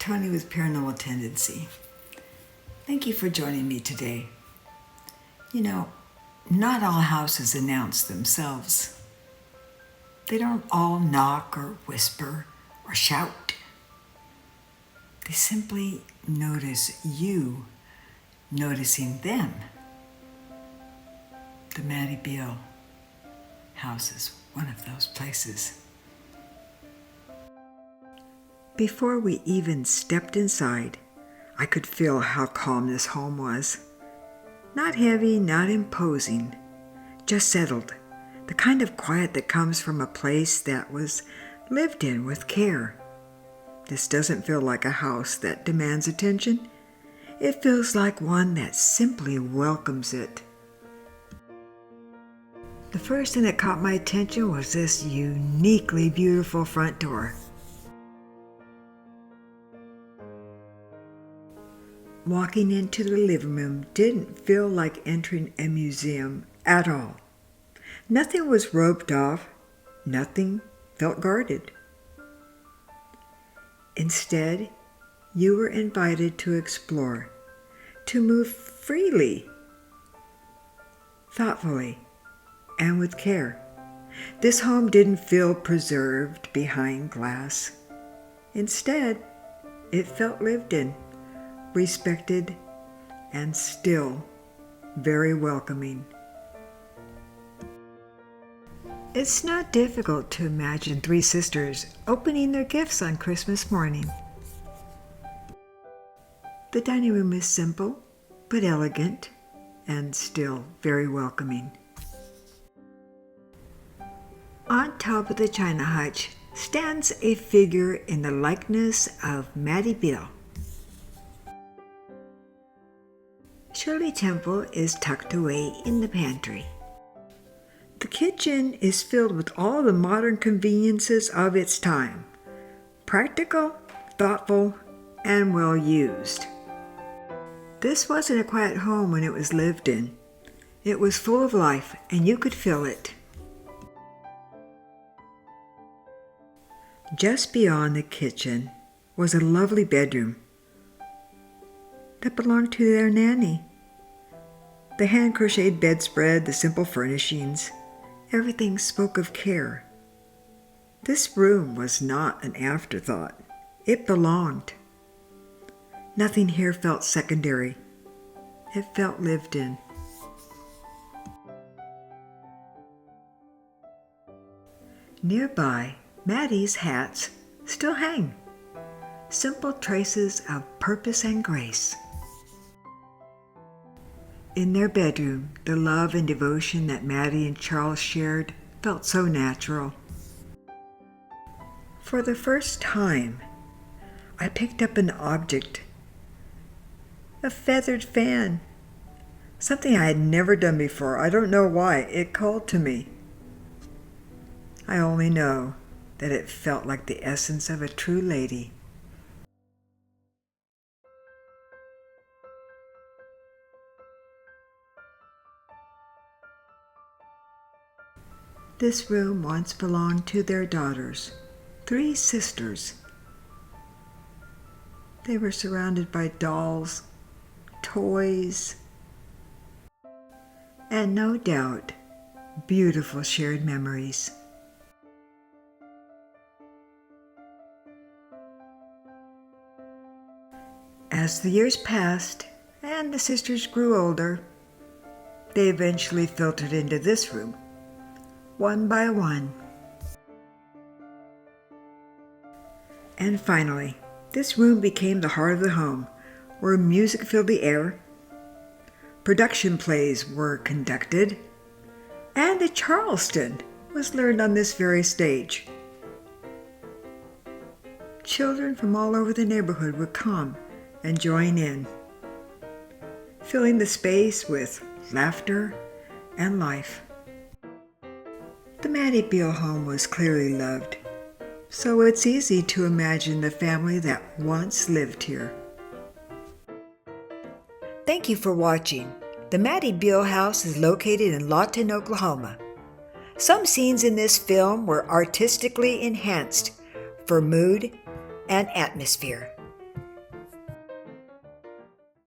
Tony with Paranormal Tendency. Thank you for joining me today. You know, not all houses announce themselves. They don't all knock or whisper or shout. They simply notice you noticing them. The Mattie Beal house is one of those places. Before we even stepped inside, I could feel how calm this home was. Not heavy, not imposing, just settled. The kind of quiet that comes from a place that was lived in with care. This doesn't feel like a house that demands attention. It feels like one that simply welcomes it. The first thing that caught my attention was this uniquely beautiful front door. Walking into the living room didn't feel like entering a museum at all. Nothing was roped off, nothing felt guarded. Instead, you were invited to explore, to move freely, thoughtfully, and with care. This home didn't feel preserved behind glass. Instead, it felt lived in, respected, and still very welcoming. It's not difficult to imagine three sisters opening their gifts on Christmas morning. The dining room is simple but elegant and still very welcoming. On top of the china hutch stands a figure in the likeness of Mattie Beal. Shirley Temple is tucked away in the pantry. The kitchen is filled with all the modern conveniences of its time. Practical, thoughtful, and well used. This wasn't a quiet home when it was lived in. It was full of life, and you could feel it. Just beyond the kitchen was a lovely bedroom that belonged to their nanny. The hand-crocheted bedspread, the simple furnishings, everything spoke of care. This room was not an afterthought. It belonged. Nothing here felt secondary. It felt lived in. Nearby, Mattie's hats still hang. Simple traces of purpose and grace. In their bedroom, the love and devotion that Mattie and Charles shared felt so natural. For the first time, I picked up an object, a feathered fan, something I had never done before. I don't know why. It called to me. I only know that it felt like the essence of a true lady. This room once belonged to their daughters, 3 sisters. They were surrounded by dolls, toys, and no doubt, beautiful shared memories. As the years passed and the sisters grew older, they eventually filtered into this room, one by one. And finally, this room became the heart of the home, where music filled the air, production plays were conducted, and the Charleston was learned on this very stage. Children from all over the neighborhood would come and join in, filling the space with laughter and life. The Mattie Beal home was clearly loved, so it's easy to imagine the family that once lived here. Thank you for watching. The Mattie Beal house is located in Lawton, Oklahoma. Some scenes in this film were artistically enhanced for mood and atmosphere.